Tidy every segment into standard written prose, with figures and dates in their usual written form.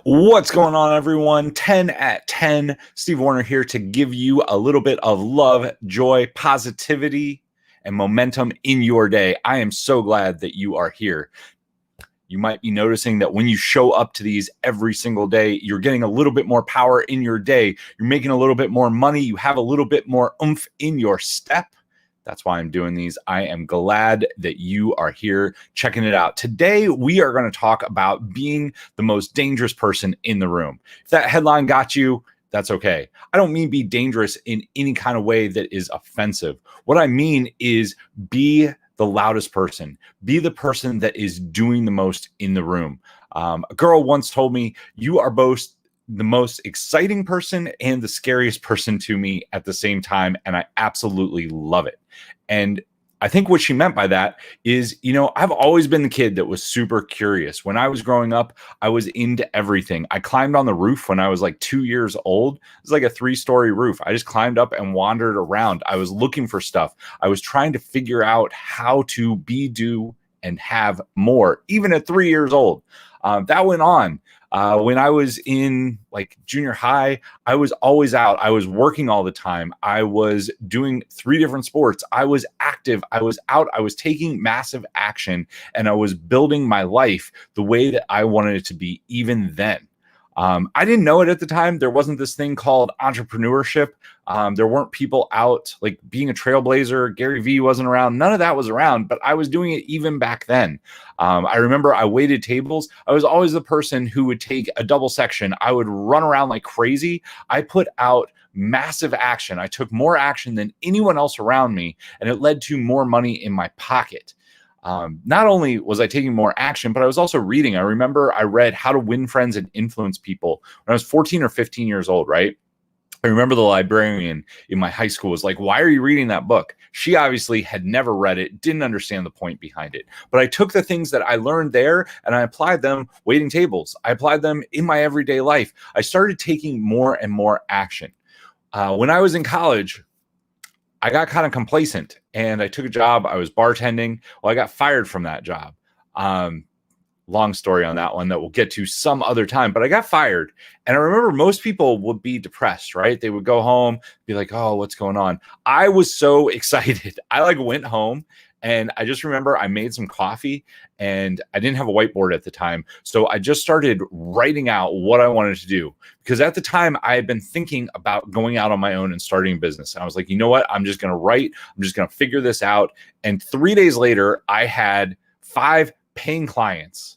What's going on, everyone? 10 at 10. Steve Warner here to give you a little bit of love, joy, positivity, and momentum in your day. I am so glad that you are here. You might be noticing that when you show up to these every single day, you're getting a little bit more power in your day. You're making a little bit more money. You have a little bit more oomph in your step. That's why I'm doing these. I am glad that you are here checking it out. Today, we are going to talk about being the most dangerous person in the room. If that headline got you, that's okay. I don't mean be dangerous in any kind of way that is offensive. What I mean is be the loudest person. Be the person that is doing the most in the room. A girl once told me, you are both the most exciting person and the scariest person to me at the same time. And I absolutely love it. And I think what she meant by that is, I've always been the kid that was super curious. When I was growing up, I was into everything. I climbed on the roof when I was like 2 years old. It was like a 3-story roof. I just climbed up and wandered around. I was looking for stuff. I was trying to figure out how to be, do, and have more, even at 3 years old. That went on. When I was in like junior high, I was always out. I was working all the time. I was doing 3 different sports. I was active. I was out. I was taking massive action, and I was building my life the way that I wanted it to be even then. I didn't know it at the time. There wasn't this thing called entrepreneurship. There weren't people out like being a trailblazer. Gary Vee wasn't around. None of that was around, but I was doing it even back then. I remember I waited tables. I was always the person who would take a double section. I would run around like crazy. I put out massive action. I took more action than anyone else around me, and it led to more money in my pocket. Not only was I taking more action, but I was also reading. I remember I read How to Win Friends and Influence People when I was 14 or 15 years old, right? I remember the librarian in my high school was like, why are you reading that book? She obviously had never read it, didn't understand the point behind it. But I took the things that I learned there and I applied them waiting tables. I applied them in my everyday life. I started taking more and more action. When I was in college, I got kind of complacent and I took a job. I was bartending. Well, I got fired from that job. Long story on that one that we'll get to some other time, but I got fired. And I remember most people would be depressed, right? They would go home, be like, oh, what's going on? I was so excited. I went home. And I just remember I made some coffee and I didn't have a whiteboard at the time. So I just started writing out what I wanted to do. Because at the time I had been thinking about going out on my own and starting a business. And I was like, you know what? I'm just going to write. I'm just going to figure this out. And 3 days later, I had 5 paying clients.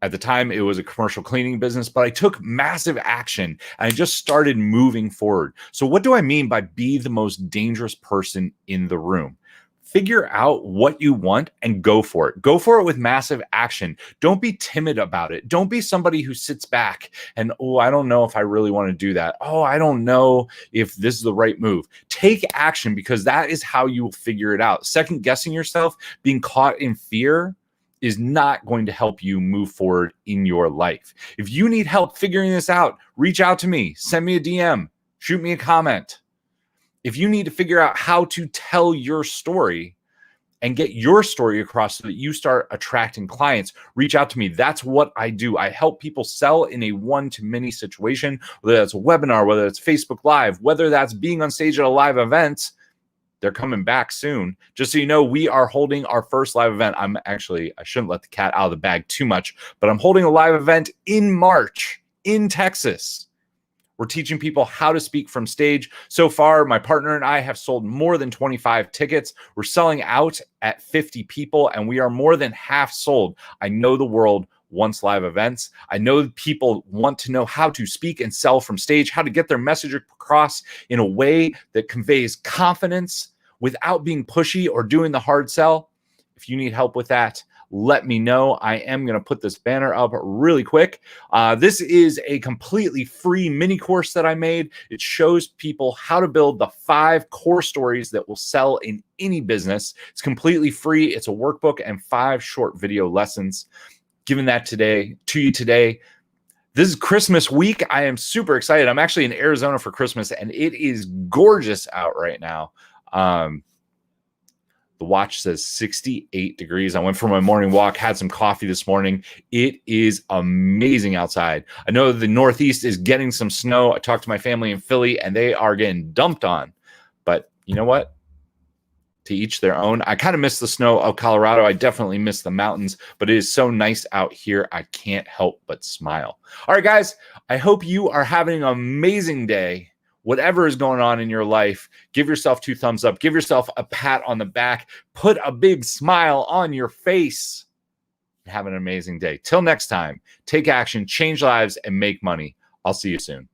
At the time, it was a commercial cleaning business, but I took massive action and I just started moving forward. So what do I mean by be the most dangerous person in the room? Figure out what you want and go for it. Go for it with massive action. Don't be timid about it. Don't be somebody who sits back and, oh, I don't know if I really want to do that. Oh, I don't know if this is the right move. Take action because that is how you will figure it out. Second guessing yourself, being caught in fear is not going to help you move forward in your life. If you need help figuring this out, reach out to me, send me a DM, shoot me a comment. If you need to figure out how to tell your story and get your story across so that you start attracting clients, reach out to me. That's what I do. I help people sell in a one-to-many situation, whether that's a webinar, whether it's Facebook Live, whether that's being on stage at a live event. They're coming back soon. Just so you know, we are holding our first live event. I shouldn't let the cat out of the bag too much, but I'm holding a live event in March in Texas. We're teaching people how to speak from stage. So far, my partner and I have sold more than 25 tickets. We're selling out at 50 people, and we are more than half sold. I know the world wants live events. I know people want to know how to speak and sell from stage, how to get their message across in a way that conveys confidence without being pushy or doing the hard sell. If you need help with that, let me know. I am going to put this banner up really quick. This is a completely free mini course that I made. It shows people how to build the 5 core stories that will sell in any business. It's completely free. It's a workbook and 5 short video lessons. Giving that to you today. This is Christmas week. I am super excited. I'm actually in Arizona for Christmas, and it is gorgeous out right now. The watch says 68 degrees. I went for my morning walk, had some coffee this morning. It is amazing outside. I know the Northeast is getting some snow. I talked to my family in Philly, and they are getting dumped on. But you know what? To each their own. I kind of miss the snow of Colorado. I definitely miss the mountains, but it is so nice out here. I can't help but smile. All right, guys, I hope you are having an amazing day. Whatever is going on in your life, give yourself 2 thumbs up. Give yourself a pat on the back. Put a big smile on your face. Have an amazing day. Till next time, take action, change lives, and make money. I'll see you soon.